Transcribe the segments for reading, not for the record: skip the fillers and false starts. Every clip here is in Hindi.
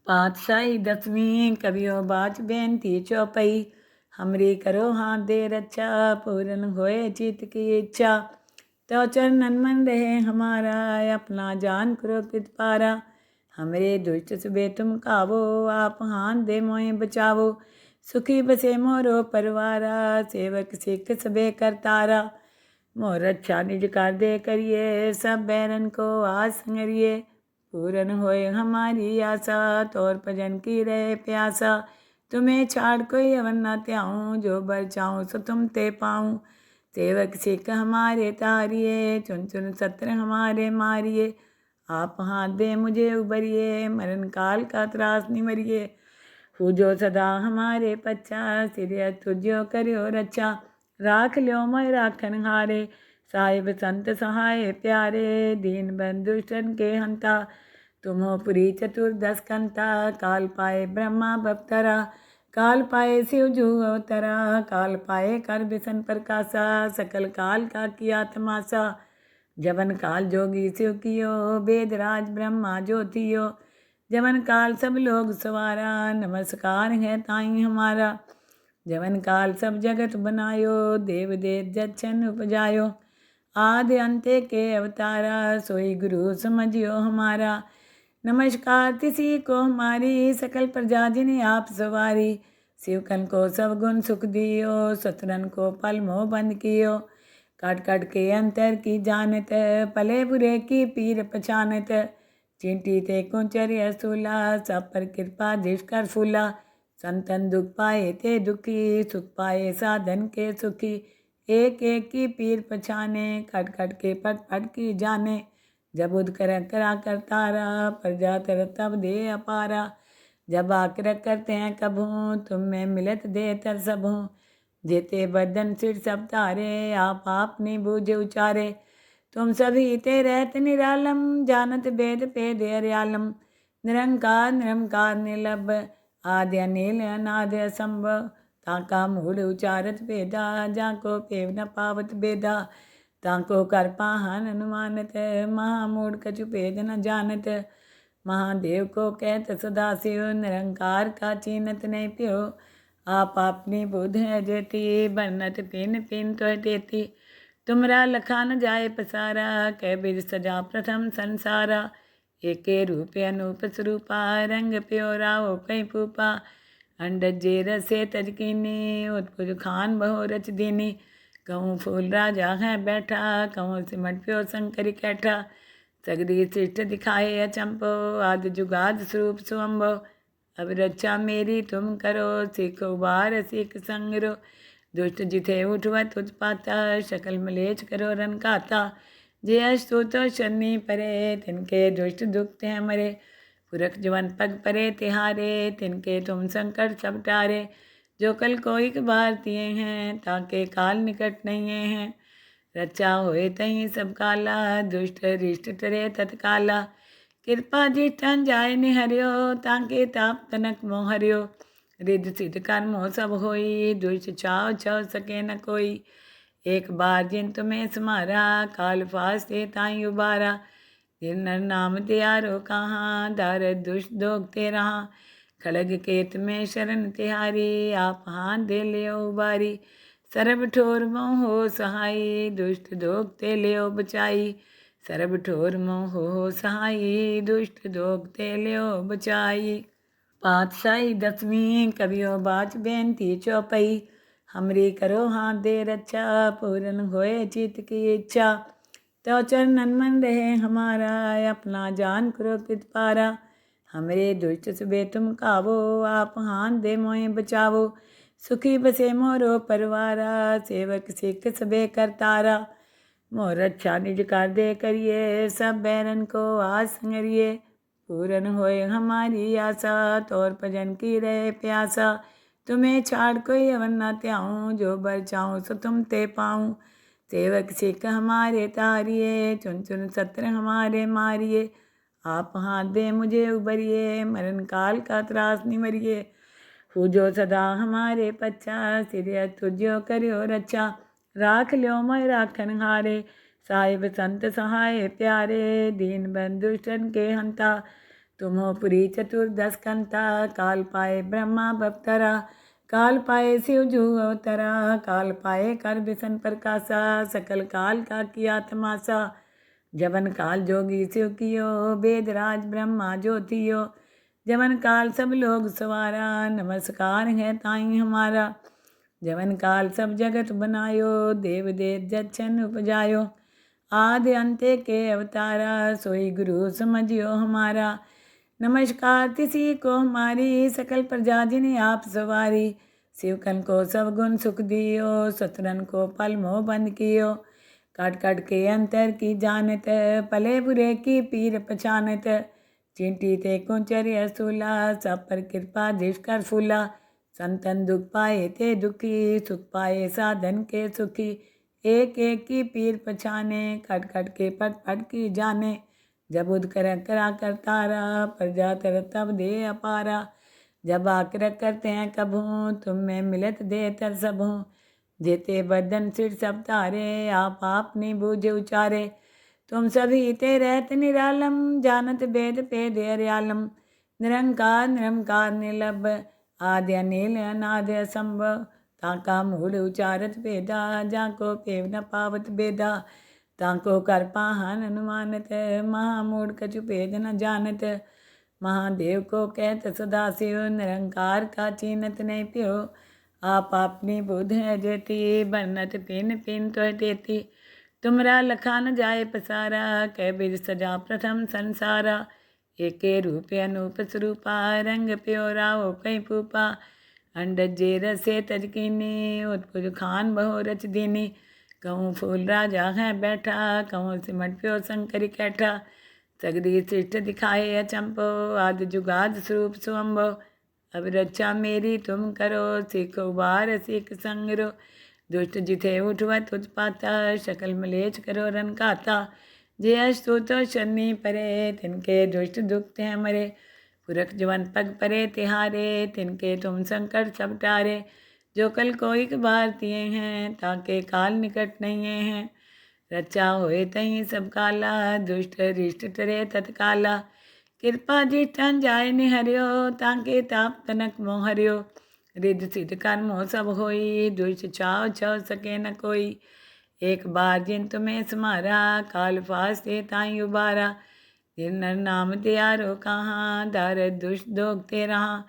पातशाही दसवीं कवियो बाच बेनती चौपई। हमरी करो हाथ दे रक्षा, पूर्ण होए चित की इच्छा। तो चरणन मन रहे हमारा, अपना जान करो कृत पारा। हमरे दुष्ट सुबे तुम कावो, आप हाथ दे मोए बचावो। सुखी बसे मोरो परवारा, सेवक सिख सबे करतारा। मोर रक्षा निज कर दे करिए, सब बैरन को आस संगरिए। पूरन होए हमारी आशा, तोर भजन की रहे प्यासा। तुम्हें छाड़ कोई अवन न त्याऊँ, जो बर चाहूँ सो तुम ते पाऊँ। सेवक सिख हमारे तारिए, चुन चुन सत्र हमारे मारिए। आप हाथ दे मुझे उबरिए, मरण काल का त्रास निवरिए। हु जो सदा हमारे पच्छा, सिर तुझो करियो रक्षा। राख ल्यो मोय राखन हारे, साहिब संत सहाय प्यारे। दीन बंधुष्टन के हंता, तुम हो पुरी चतुर्दश कंता। काल पाए ब्रह्मा बप्तरा, काल पाए शिव जू अवतरा। काल पाए कर बिसन प्रकाशा, सकल काल का किया तमाशा। जवन काल जोगी शिव कियो, वेद राज ब्रह्मा ज्योतियो। जवन काल सब लोग सवारा, नमस्कार है ताई हमारा। जवन काल सब जगत बनायो, देव देव जच्छन उपजायो। आदि अंते के अवतारा, सोई गुरु समझियो हमारा। नमस्कार तिसी को हमारी, सकल प्रजा जिन्हें आप सवारी। शिवकन को सब गुण सुख दियो, सतरन को पल मोह बंद कियो। काट काट के अंतर की जानत, पले बुरे की पीर पछानत। चिंटी ते कुंचर्य सूला, सब पर कृपा कर फूला। संतन दुख पाए ते दुखी, सुख पाए साधन के सुखी। एक एक की पीर पछाने, कट कट के पट पट की जाने। जब उद करा कर तारा, प्रजा तर तब दे अपारा। जब आकर करते हैं कभू, तुम में मिलत दे तर सबू। जेते बदन सिर सब तारे, आप नहीं बूझे उचारे। तुम सभी ते रहत निरालम, जानत वेद पेद अर्यालम। निरंकार निरंकार निर्लभ, आद्य अनिल अनाद्य असंभव। ताका मूल उचारत वेदा, जाको पेव न पावत बेदा। ताको कर पाहन अनुमानत, महामूढ़ कछु भेद न जानत। महादेव को कहत सदा शिव, निरंकार का चीनत नहीं प्यो। आप अपनी बुध है जेती, बरनत पिन पिन तो देती। तुमरा लखा न जाए पसारा, कह बिज सजा प्रथम संसारा। एके रूप अनूप स्वरूपा, रंग प्योरा हो कई पूपा। अंडज जे रसे तजकीनी, उत्पुज खान बहु रच दीनी। कहूँ फूल राजा है बैठा, कहूँ सिमट प्यो शंकर कैठा। सगरी सृष्ट दिखाए अचंपो, आदि जुगाद स्वरूप सुअम्भो। अब रक्षा मेरी तुम करो, सिख उबार सिख संगरो। दुष्ट जिथे उठवत उत्पाता, शकल मलेच करो रन खाता। जे अस्तु तो शनि परे, तिनके दुष्ट दुखते हैं मरे। पुरख जवन पग परे तिहारे, तिनके तुम संकट सब टारे। जो कल कोई बार तिए हैं, ताके काल निकट नहीं हैं। रचा होए तहीं सब काला, दुष्ट रिष्ट तरे तत्काला। कृपा जिष्ठन जाय निहरियो, ताके ताप तनक मोह हरियो। रिद्ध सिद्ध कर्म हो सब होई, दुष्ट छाव छव सके न कोई। एक बार जिन तुम्हें समारा, काल फास्ते ताई उबारा। जिन नर नाम त्यारो कहाँ, दार दुष्ट दोगते रहा। खड़ग केत में शरण तिहारी, आप हाथ दे लियो उबारी। सरब ठोर मोह हो सहाई, दुष्ट दोगते लियो बचाई। सरब ठोर मोह हो सहाई, दुष्ट दोगते लियो बचाई। पातशाही दसवीं कवियो बाच बेनती चौपई। हमरी करो हाथ दे रक्षा, पूर्ण होए चित की इच्छा। तो चरणन मन रहे हमारा, अपना जान करो कृत पारा। हमरे दुष्ट सुबे तुम कावो, आप हाथ दे मोए बचावो। सुखी बसे मोरो परवारा, सेवक सिख सबे करतारा। मोर रक्षा निज कर दे करिए, सब बैरन को आस संगरिए। पूरन होए हमारी आशा, तोर भजन की रहे प्यासा। तुम्हें छाड़ कोई अवन न त्याऊँ, जो बर चाहूँ सो तुम ते पाऊँ। सेवक सिख हमारे तारिए, चुन चुन सत्र हमारे मारिए। आप हाथ दे मुझे उबरिए, मरण काल का त्रास निवरिए। हु जो सदा हमारे पच्छा, सिर तुझो करियो रक्षा। राख ल्यो मोय राखन हारे, साहिब संत सहाय प्यारे। दीन बंधुष्टन के हंता, तुम हो पुरी चतुर्दश कंता, काल पाए ब्रह्मा बप्तरा, काल पाए शिव जू अवतरा, काल पाए कर बिसन प्रकाशा, सकल काल का किया तमाशा। जवन काल जोगी शिव कियो, वेद राज ब्रह्मा ज्योतियो, जवन काल सब लोग सवारा, नमस्कार है ताई हमारा। जवन काल सब जगत बनायो, देव देव जच्छन उपजायो, आदि अंत्य के अवतारा, सोई गुरु समझियो हमारा। नमस्कार तिसी को हमारी, सकल प्रजा जिन्हें आप सवारी। शिवकन को सब गुण सुख दियो, शत्रुन को पल मोह बंद कियो, काट काट के अंतर की जानत, पले बुरे की पीर पछानत। चिंटी ते कुंचर असूला, सब पर कृपा दृष्ट कर फूला, संतन दुख पाए ते दुखी, सुख पाए साधन के सुखी। एक एक की पीर पछाने, कट कट के पट पट की जाने। जब उद करा कर तारा, प्रजा तर तब दे अपारा। जब आकर करते हैं कभूँ, तुम में मिलत दे तर सबूँ। जेते बदन सिर सब तारे, आप नहीं बूझे उचारे। तुम सभी ते रहत निरालम, जानत वेद पेद अर्यालम। निरंकार निरंकार निर्लभ, आदि अनिल अनादि असंभव। ताका मूल उचारत वेदा, जाको पेव न पावत बेदा। ताको कर पाहन अनुमानत, महामूढ़ कछु भेद न जानत। महादेव को कहत सदा शिव, निरंकार का चीनत नहीं प्यो। आप अपनी बुध है जेती, बनत पिन पिन तो देती। तुमरा लखा न जाए पसारा, कह बिर सजा प्रथम संसारा। एके रूप अनूप स्वरूपा, रंग प्योरा हो कई पूपा। अंडज जे रसे तजकीनी, उत्पुज खान बहु रच दीनी। कहूँ फूल राजा है बैठा, कहूँ सिमट प्यो शंकरी कैठा। सगरी सृष्ट दिखाए अचंपो, आदि जुगाद स्वरूप सुअम्बो। अब रक्षा मेरी तुम करो, सीखो बार सीख संगरो। दुष्ट जिथे उठवत उत्पाता, शकल मलेच करो रन काता। जे अस्तु तो शनि परे, तिनके दुष्ट दुख हैं मरे। पुरख जवन पग परे तिहारे, तिनके तुम संकट सब टारे। जो कल कोई भारतीय हैं, ताके काल निकट नहीं हैं। रचा होए तहीं सब काला, दुष्ट रिष्ट तरे तत्काला। कृपा जिष्ठन जाय निहरियो, ताके ताप तनक मोह हरियो। रिद्ध सिद्ध कर्म हो सब होई, दुष्ट चाव छव सके न कोई। एक बार जिन तुम्हें समारा, काल फास्ते ताई उबारा। जिन नर नाम त्यारो कहाँ, दार दुष्ट दोगते रहा।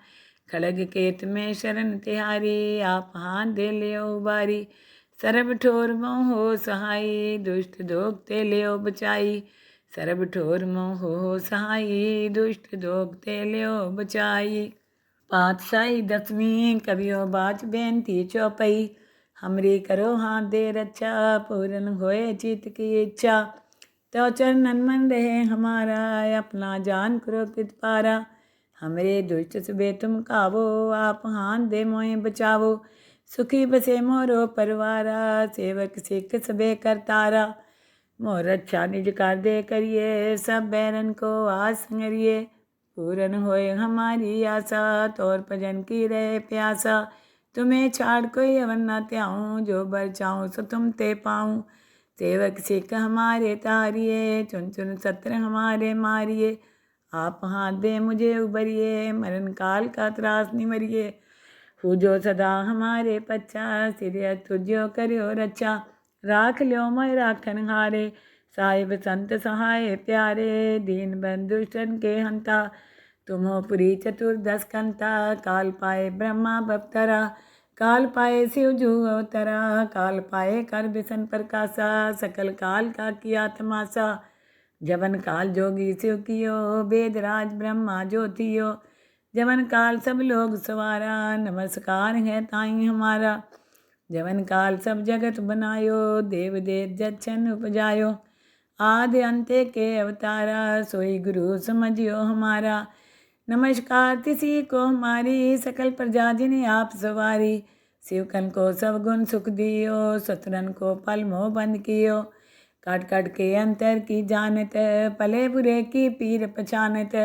खड़ग केत में शरण तिहारी, आप हाथ दे लियो उबारी। सरब ठोर मोह हो सहाई, दुष्ट दोगते लियो बचाई। सरब ठोर मोह हो सहाई, दुष्ट दोगते लियो बचाई। पातशाही दसवीं, कवियो बाच बेनती चौपई। हमरी करो हाथ दे रक्षा, पूरन होए चित की इच्छा। तो चरणन मन रहे हमारा, अपना जान करो कृत पारा। हमरे दुष्ट सुबे तुम कावो, आप हाथ दे मोए बचावो। सुखी बसे मोरो परवारा, सेवक सिख सबे करतारा। मोर रक्षा निज कर दे करिए, सब बैरन को आस संगरिए। पूरन होए हमारी आशा, तोर भजन की रहे प्यासा। तुम्हें छाड़ कोई अवन न त्याऊँ, जो बर चाहूँ सो तुम ते पाऊँ। सेवक सिख हमारे तारिए, चुन चुन सत्र हमारे मारिए। आप हाथ दे मुझे उबरिए, मरण काल का त्रास निवरिए। हो जो सदा हमारे पच्छा, सिर तुझो करियो रक्षा। राख ल्यो मैं राखन हारे, साहिब संत सहाय प्यारे। दीन बंधुष्टन के हंता, तुम हो पुरी चतुर्दश कंता। काल पाए ब्रह्मा बप्तरा, काल पाए शिव जू अवतरा। काल पाए कर बिसन प्रकाशा, सकल काल का किया तमाशा। जवन काल जोगी शिव कियो, वेद राज ब्रह्मा ज्योतियो। जवन काल सब लोग सवारा, नमस्कार है ताई हमारा। जवन काल सब जगत बनायो, देव देव जच्छन उपजायो। आदि अंत्य के अवतारा, सोई गुरु समझियो हमारा। नमस्कार तिसी को हमारी, सकल प्रजा जिन्हें आप सवारी। शिवकन को सब गुण सुख दियो, शत्रुन को पल मोह बंद कियो। काट काट के अंतर की जानत, पले बुरे की पीर पछानत।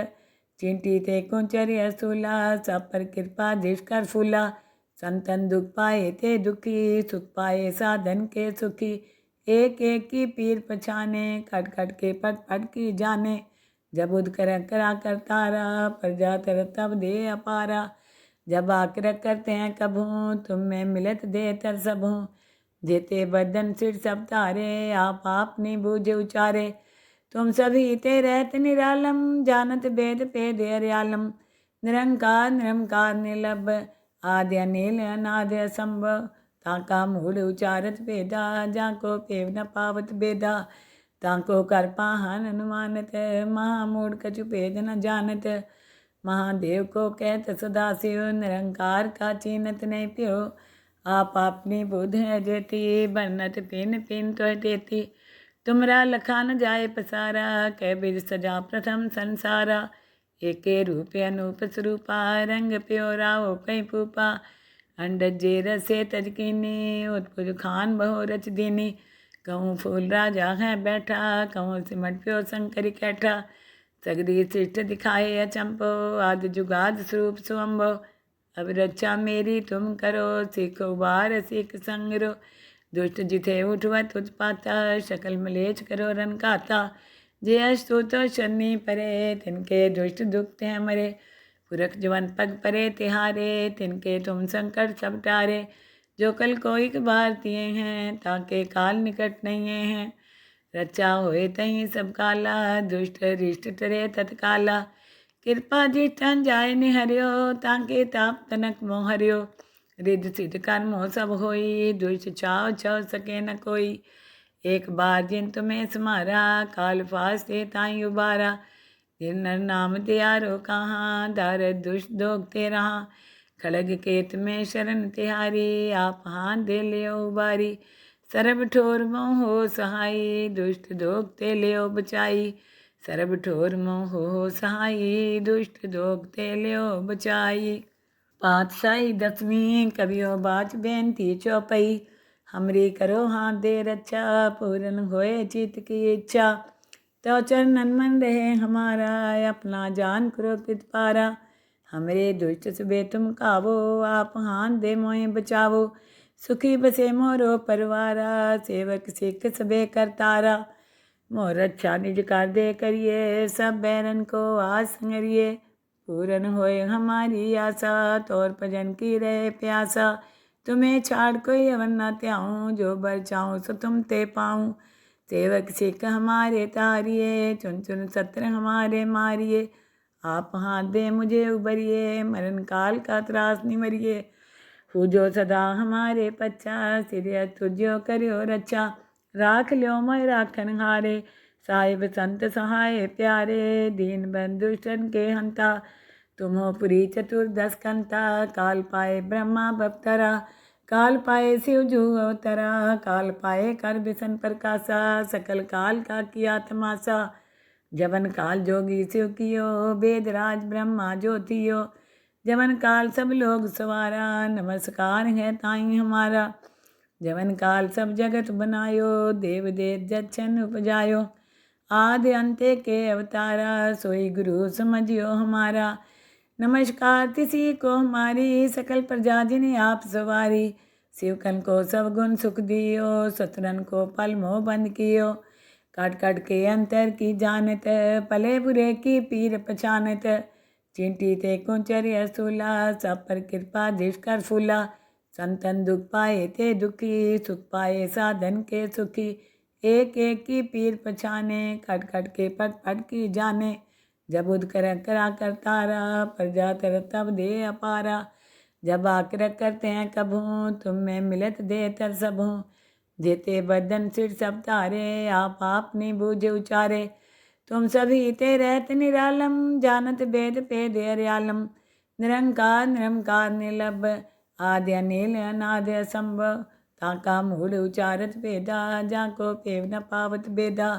चिंटी ते कुंचर असूला, सब पर कृपा दृष्ट कर फूला। संतन दुख पाए ते दुखी, सुख पाए साधन के सुखी। एक एक की पीर पछाने, कट कट के पट पट की जाने। जब उद कर करा करतारा, प्रजा तर तब दे अपारा। जब आकर करते हैं कभूँ, तुम में मिलत दे तर सबूँ। जेते बदन सिर सब तारे, आप आपने बूझे उचारे। तुम सभी ते रहत निरालम, जानत वेद पेद अर्यालम। निरंकार निरंकार निर्लभ, आद्य अनिल अनादि असंभव। ताका मूल उचारत वेदा, जाको पेव न पावत बेदा। ताको कर पाहन अनुमानत, महामूढ़ कछु भेद न जानत। महादेव को कहत सदा शिव, निरंकार का चीनत नहीं प्यो। आप अपनी बुध है जेती, बनत पिन पिन तो देती। तुमरा लखान जाए पसारा, कै बिर सजा प्रथम संसारा। एके रूप अनूप स्वरूपा, रंग प्योरा हो कई पूपा। अंडज जे रसे तजकीनी, उत्पुज खान बहु रच दीनी। कहूँ फूल राजा है बैठा, कहूँ सिमट प्यो शंकर कैठा। सगरी सृष्ट दिखाए अचंपो, आदि जुगाद स्वरूप सुअम्बो। अब रक्षा मेरी तुम करो, सीख उबार सीख संगरो। दुष्ट जिथे उठवत उत्पाता, शकल मलेच करो रन खाता। जे अस्तु तो शनि परे, तिनके दुष्ट दुख हैं मरे। पुरख जवन पग परे तिहारे, तिनके तुम संकट सब टारे। जो कल कोई बार तिए हैं, ताके काल निकट नहीं हैं। रचा होए तहीं सब काला, दुष्ट रिष्ट टरे तत्काला। कृपा जिष्टन जाय निहरियो, ताके ताप तनक मोह हरियो। रिद्ध सिद्ध कर्म हो सब होई, दुष्ट चाव छव सके न कोई। एक बार जिन तुम्हें समारा, काल फास्ते ताई उबारा। जिन नर नाम त्यारो कहाँ, दारद दुष्ट दोगते रहा। खड़ग केत में शरण तिहारी, आप हाथ दे लियो उबारी। सरब ठोर मोह हो सहाई, दुष्ट दोगते लियो बचाई। सरब ठोर मोह हो सहाई, दुष्ट दोगते लियो बचाई। पातशाही दसवीं, कवियो बाच बेनती चौपई। हमरी करो हाथ दे रक्षा, पूर्ण होए चित की इच्छा। तो चरणन मन रहे हमारा, अपना जान करो कृत पारा। हमरे दुष्ट सुबे तुम कावो, आप हाथ दे मोए बचावो। सुखी बसे मोरो परवारा, सेवक सिख सबे करतारा। मोर रक्षा निज कर दे करिए, सब बैरन को आस संगरिए। पूरन होए हमारी आशा, तोर भजन की रहे प्यासा। तुम्हें छाड़ कोई अवन न त्याऊँ, जो बर चाहूँ सो तुम ते पाऊँ। सेवक सिख हमारे तारिए, चुन चुन सत्र हमारे मारिए। आप हाथ दे मुझे उबरिए, मरण काल का त्रास निवरिए। पूजो सदा हमारे पच्चा, सिर तुझो करियो रक्षा। राख ल्यो मैं राखन हारे, साहिब संत सहाय प्यारे। दीन बंधुष्टन के हंता, तुमो पुरी चतुर्दश कंता। काल पाए ब्रह्मा बप्तरा, काल पाए शिव जू अवतरा। काल पाए कर बिसन प्रकाशा, सकल काल का किया तमाशा। जवन काल जोगी शिव कियो, वेद राज ब्रह्मा ज्योतियो। जवन काल सब लोग सवारा, नमस्कार है ताई हमारा। जवन काल सब जगत बनायो, देव देव जच्छन उपजायो। आदि अंते के अवतारा, सोई गुरु समझियो हमारा। नमस्कार तिसी को हमारी, सकल प्रजा जिन्हें आप सवारी। शिवकन को सब गुण सुख दियो, सतरन को पल मोह बंद कियो। काट काट के अंतर की जानत, पले बुरे की पीर पछानत। चिंटी ते कुंचर असूला, सब पर कृपा दृष्ट कर फूला। संतन दुख पाए ते दुखी, सुख पाए साधन के सुखी। एक एक की पीर पछाने, कट कट के पट पट की जाने। जब उद कर करा करतारा, प्रजा तर तब दे अपारा। जब आकर करते हैं कभूँ, तुम में मिलत दे तर सबूँ। जेते बदन सिर सब तारे, आप आपने बूझे उचारे। तुम सभी ते रहत निरालम, जानत वेद पेद अर्यालम। निरंकार निरंकार निर्लभ, आद्य अनिल अनादि असंभव। ताका मूढ़ उचारत वेदा, जाको पेव न पावत बेदा।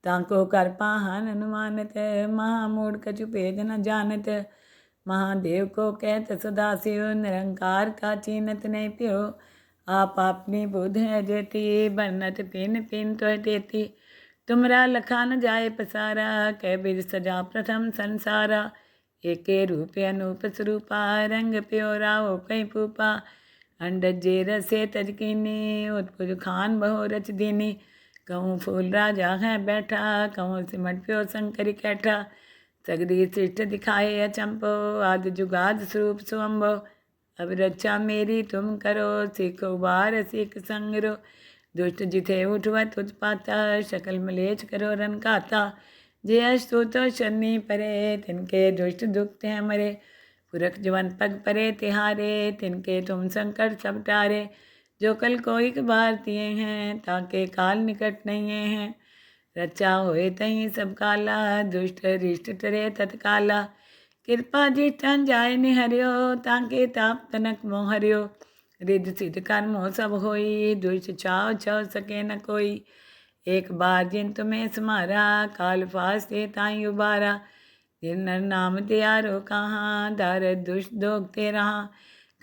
ताको कर पाहन अनुमानत, महामूढ़ कछु भेद न जानत। महादेव को कहत सदा शिव, निरंकार का चीनत नहीं प्यो। आप अपनी बुध है जेती, बनत पिन पिन तो देती। तुमरा लखान जाए पसारा, कै बिर सजा प्रथम संसारा। एके रूप अनूप स्वरूपा, रंग प्योरा हो कई पूपा। अंडज जे रसे तजकीनी, उत्पुज खान बहु रच दीनी। कहूँ फूल राजा है बैठा, कहूँ सिमट प्यो शंकर कैठा। सगरी सृष्ट दिखाए अचंपो, आदि जुगाद स्वरूप सुअम्बो। अब रक्षा मेरी तुम करो, सीख उबार सीख संगरो। दुष्ट जिथे उठवत उत्पाता, शकल मलेच करो रन खाता। जे अस्तु तो शनि परे, तिनके दुष्ट दुख हैं मरे। पुरख जवन पग परे तिहारे, तिनके तुम संकट सब टारे। जो कल कोई भारतीय हैं, ताके काल निकट नहीं हैं। रचा होए तहीं सब काला, दुष्ट रिष्ट टरे तत्काला। कृपा जिष्ठन जाय निहरियो, ताके ताप तनक मोह हरियो। रिद्ध सिद्ध कर्म हो सब होई, दुष्ट छाव छव सके न कोई। एक बार जिन तुम्हें समारा, काल फास्ते ताई उबारा। जिन नर नाम त्यारो कहाँ, दारद दुष्ट दोगते रहा।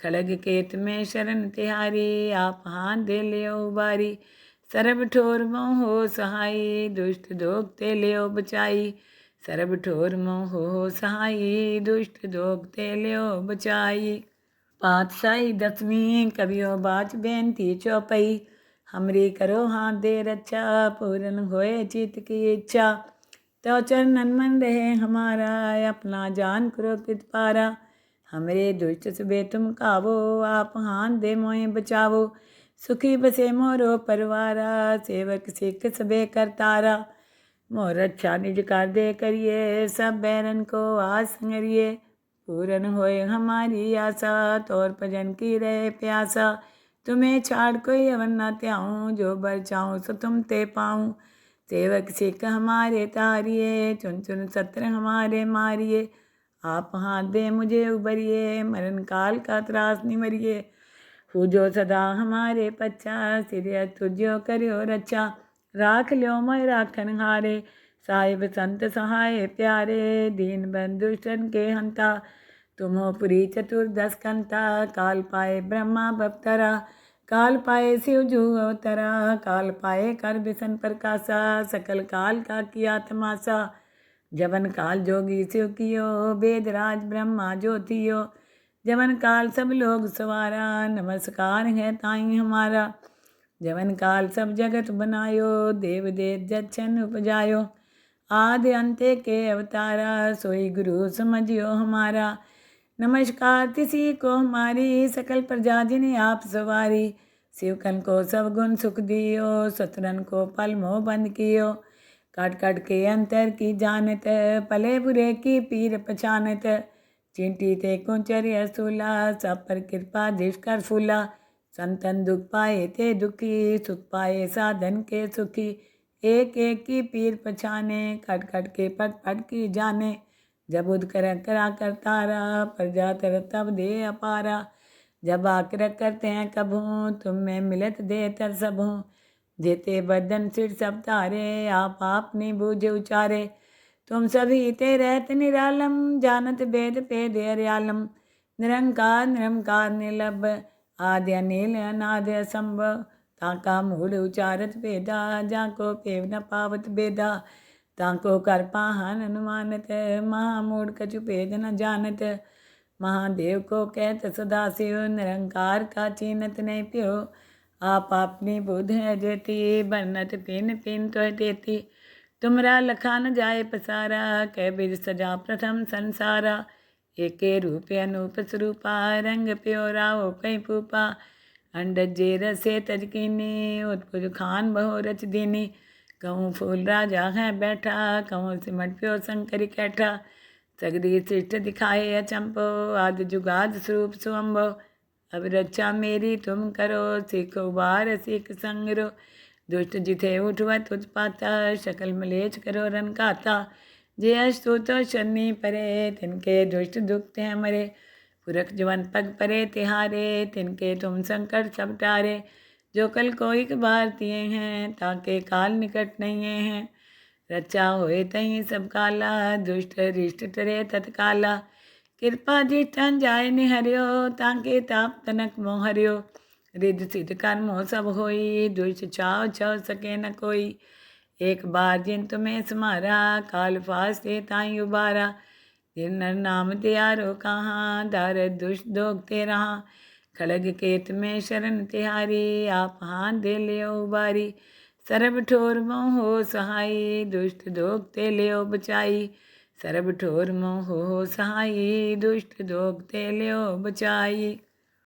खड़ग केत में शरण तिहारी, आप हाथ दे लियो उबारी। सरब ठोर मोह हो सहाई, दुष्ट दोगते लियो बचाई। सरब ठोर मोह हो सहाई, दुष्ट दोगते लियो बचाई। पातशाही दसवीं कवियो बाच बेनती चौपई। हमरी करो हाथ दे रक्षा, पूरन होए चित की इच्छा। तो चरणन मन रहे हमारा, अपना जान करो कृतपारा। हमरे दुष्ट सुबे तुम कावो, आप हाथ दे मोए बचावो। सुखी बसे मोरो परवारा, सेवक सिख सबे करतारा। मोर अच्छा निज कर दे करिए, सब बैरन को आस संगरिए। पूरन होए हमारी आशा, तोर भजन की रहे प्यासा। तुम्हें छाड़ कोई अवन न त्याऊँ, जो बर चाहूँ सो तुम ते पाऊँ। सेवक सिख हमारे तारिए, चुन चुन सत्र हमारे मारिए। आप हाथ दे मुझे उबरिए, मरण काल का त्रास निवरिए। पूजो सदा हमारे पच्छा, सिर तुझो करियो रक्षा। राख ल्यो मैं राखन हारे, साहिब संत सहाय प्यारे। दीन बंधुष्टन के हंता, तुमो पुरी चतुर्दश कंता। काल पाए ब्रह्मा बप्तरा, काल पाए शिव जू अवतरा। काल पाए कर बिसन प्रकाशा, सकल काल का किया तमाशा। जवन काल जोगी शिव कियो, वेद राज ब्रह्मा ज्योतियो। जवन काल सब लोग सवारा, नमस्कार है ताई हमारा। जवन काल सब जगत बनायो, देव देव जच्छन उपजायो। आदि अंते के अवतारा, सोई गुरु समझियो हमारा। नमस्कार तिसी को हमारी, सकल प्रजा जिन्हें आप सवारी। शिवकन को सब गुण सुख दियो, सतरन को पल मोह बंद कियो। काट काट के अंतर की जानत, पले बुरे की पीर पछानत। चिंटी ते कुंचर्य सूला, सब पर कृपा दृष्ट कर फूला। संतन दुख पाए ते दुखी, सुख पाए साधन के सुखी। एक एक की पीर पछाने, खट खट के पट पट की जाने। जब उद करा कर तारा, प्रजा तर तब दे अपारा। जब आकर करते हैं कभूँ, तुम में मिलत दे तर सबूँ। जेते बदन सिर सब तारे, आप नहीं बूझे उचारे। तुम सभी ते रहत निरालम, जानत वेद पेद अर्यालम। निरंकार निरंकार निर्लभ, आद्य अनिल अनाद्य असंभव। ताका मूढ़ उचारत वेदा, जाको पेव न पावत बेदा। ताको कर पाहन अनुमानत, महामूढ़ कछु भेद न जानत। महादेव को कहत सदा शिव, निरंकार का चीनत नहीं प्यो। आप अपनी बुध है जेती, बरनत पिन पिन तो देती। तुमरा लखा न जाए पसारा, कै बिद सजा प्रथम संसारा। एके रूप अनूप स्वरूपा, रंग प्योरा हो कई पूपा। अंडज जे रसे तजकीनी, उत्पुज खान बहु रच दीनी। कहूँ फूल राजा है बैठा, कहूँ सिमट प्यो शंकर कैठा। सगरी सृष्ट दिखाए अचंपो, आदि जुगाद स्वरूप सुअम्बो। अब रक्षा मेरी तुम करो, सीख उबार सीख संगरो। दुष्ट जिथे उठवत उत्पाता, शकल मलेच करो रन खाता। जे अस्तु तो शनि परे, तिनके दुष्ट दुख हैं मरे। पुरख जवन पग परे तिहारे, तिनके तुम संकट सब टारे। जो कल कोई भारतीय हैं, ताके काल निकट नहीं हैं। रचा होए तहीं सब काला, दुष्ट रिष्ट टरे तत्काला। कृपा जिष्ठन जाय निहरियो, ताके ताप तनक मोह हरियो। रिद्ध सिद्ध कर्म हो सब होई, दुष्ट छाव छव सके न कोई। एक बार जिन तुम्हें समारा, काल फास्ते ताई उबारा। जिन नर नाम त्यारो कहाँ, दारद दुष्ट दोगते रहा। खड़ग केत में शरण तिहारी, आप हाथ दे लियो उबारी। ਸਰਬ ਠੋਰ ਮੋਹ ਸਹਾਈ ਦੁਸ਼ਟ ਦੋਖ ਤੇ ਲਿਓ ਬਚਾਈ ਸਰਬ ਠੋਰ ਮੋਹ ਸਹਾਈ ਦੁਸ਼ਟ ਦੋਖ ਤੇ ਲਿਓ ਬਚਾਈ